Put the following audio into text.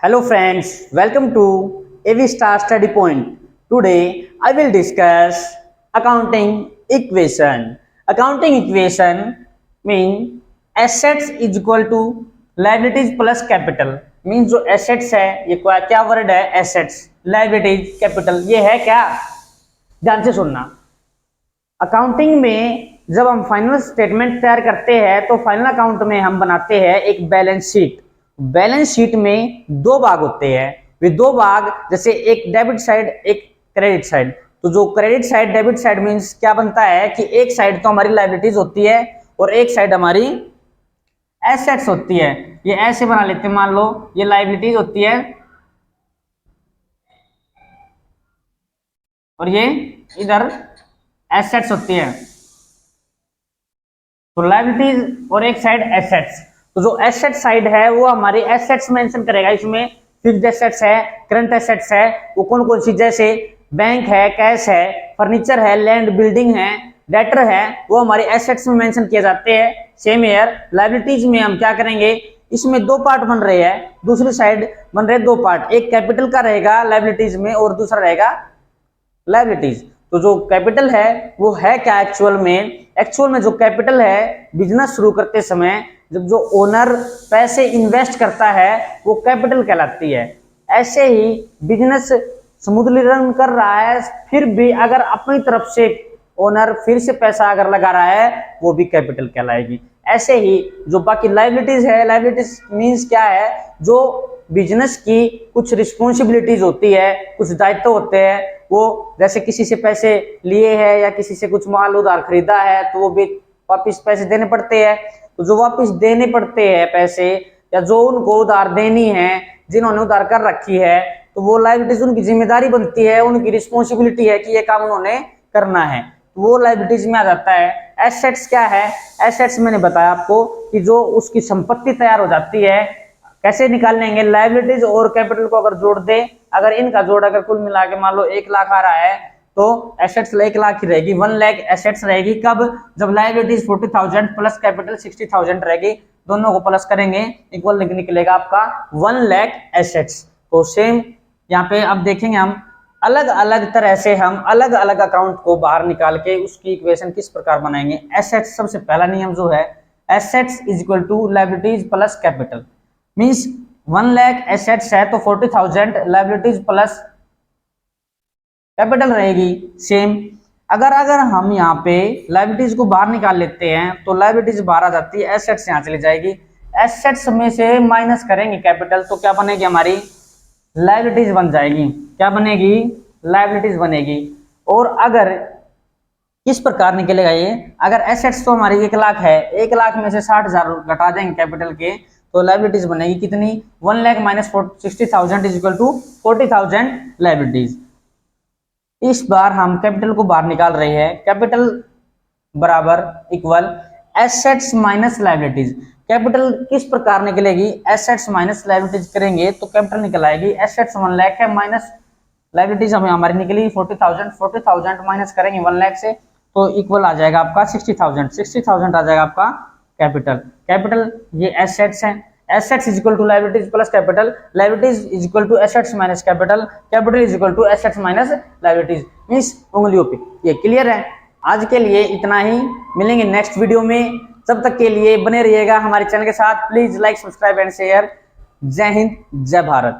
Hello friends, welcome to AV Star Study Point. Today I will discuss accounting equation. Accounting equation mean assets is equal to liabilities plus capital. Means जो assets है ये क्या word है assets, liabilities, capital ये है क्या? ध्यान से सुनना। अकाउंटिंग में जब हम फाइनल स्टेटमेंट तैयार करते हैं तो फाइनल अकाउंट में हम बनाते हैं एक बैलेंस शीट। बैलेंस शीट में दो भाग होते हैं। वे दो भाग जैसे एक डेबिट साइड एक क्रेडिट साइड। तो जो credit side debit side means क्या बनता है कि एक साइड तो हमारी लायबिलिटीज होती है और एक साइड हमारी एसेट्स होती है। ये ऐसे बना लेते हैं, मान लो ये लायबिलिटीज होती है और ये इधर एसेट्स होती है। तो लायबिलिटीज और एक साइड एसेट्स। तो जो एसेट साइड है वो हमारी एसेट्स मेंशन करेगा। इसमें फिक्स्ड एसेट्स है, करंट एसेट्स है, वो कौन कौन सी जैसे बैंक है, कैश है, फर्नीचर है, लैंड बिल्डिंग है, डेटर है, वो हमारे एसेट्स में मेंशन किए जाते हैं। सेम ईयर लायबिलिटीज में हम क्या करेंगे, इसमें दो पार्ट बन रहे हैं, दूसरी साइड बन रहे दो पार्ट, एक कैपिटल का रहेगा लायबिलिटीज में और दूसरा रहेगा लायबिलिटीज। तो जो कैपिटल है वो है क्या एक्चुअल में जो कैपिटल है बिजनेस शुरू करते समय जब जो ओनर पैसे इन्वेस्ट करता है वो कैपिटल कहलाती है। ऐसे ही बिजनेस स्मूथली रन कर रहा है फिर भी अगर अपनी तरफ से ओनर फिर से पैसा अगर लगा रहा है वो भी कैपिटल कहलाएगी। ऐसे ही जो बाकी लायबिलिटीज है, लायबिलिटीज मीन्स क्या है, जो बिजनेस की कुछ रिस्पॉन्सिबिलिटीज होती है, कुछ दायित्व होते हैं, वो जैसे किसी से पैसे लिए हैं या किसी से कुछ माल उधार खरीदा है तो वो भी वापिस पैसे देने पड़ते हैं। तो जो वापिस देने पड़ते हैं पैसे या जो उनको उधार देनी है, जिन्होंने उधार कर रखी है, तो वो लायबिलिटीज उनकी जिम्मेदारी बनती है, उनकी रिस्पॉन्सिबिलिटी है कि ये काम उन्होंने करना है, तो वो लायबिलिटीज में आ जाता है। एसेट्स क्या है, एसेट्स मैंने बताया आपको कि जो उसकी संपत्ति तैयार हो जाती है। कैसे निकाल लेंगे, लायबिलिटीज और कैपिटल को अगर जोड़ दे, अगर इनका जोड़ अगर कुल मिला के मान लो 1 लाख आ रहा है तो एसेट्स 1 लाख ही रहेगी, 1 लाख एसेट्स रहेगी। कब, जब लायबिलिटीज 40,000 प्लस कैपिटल 60,000 रहेगी, दोनों को प्लस करेंगे इक्वल निकलेगा आपका 1 लाख एसेट्स। तो सेम यहाँ पे अब देखेंगे हम अलग अलग तरह से हम अलग अलग अकाउंट को बाहर निकाल के उसकी इक्वेशन किस प्रकार बनाएंगे। एसेट्स सबसे पहला नियम जो है assets is equal to liabilities plus capital. Means 1 lakh assets है तो 40,000 लायबिलिटीज प्लस कैपिटल रहेगी। सेम अगर हम यहाँ पे लायबिलिटीज को बाहर निकाल लेते हैं तो लायबिलिटीज बाहर आ जाती है, एसेट्स यहाँ चली जाएगी, एसेट्स में से माइनस करेंगे कैपिटल तो क्या बनेगी, हमारी लायबिलिटीज बन जाएगी। क्या बनेगी, लायबिलिटीज बनेगी। और अगर किस प्रकार निकलेगा ये, अगर एसेट्स तो हमारी 1 लाख है, 1 लाख में से 60,000 घटा देंगे कैपिटल के तो लायबिलिटीज बनेगी कितनी, 1 lakh minus 60,000 is equal to 40,000 liabilities. इस बार हम कैपिटल को बाहर निकाल रहे हैं, कैपिटल बराबर equal assets minus liabilities. Capital किस प्रकार निकलेगी, एसेट्स माइनस लायबिलिटीज करेंगे तो कैपिटल निकल आएगी। एसेट्स 1 लाख है माइनस लायबिलिटीज हमें हमारी निकली 40,000 माइनस करेंगे 1 लाख से तो इक्वल आ जाएगा आपका 60,000 आ जाएगा आपका कैपिटल। ये एसेट्स हैं, assets is equal to liabilities plus capital, liabilities is equal to assets minus capital, capital is equal to assets minus liabilities. Means उंगलियों पे। ये क्लियर है। आज के लिए इतना ही, मिलेंगे नेक्स्ट वीडियो में। तब तक के लिए बने रहिएगा हमारे चैनल के साथ। Please like, subscribe and share. जय हिंद, जय भारत।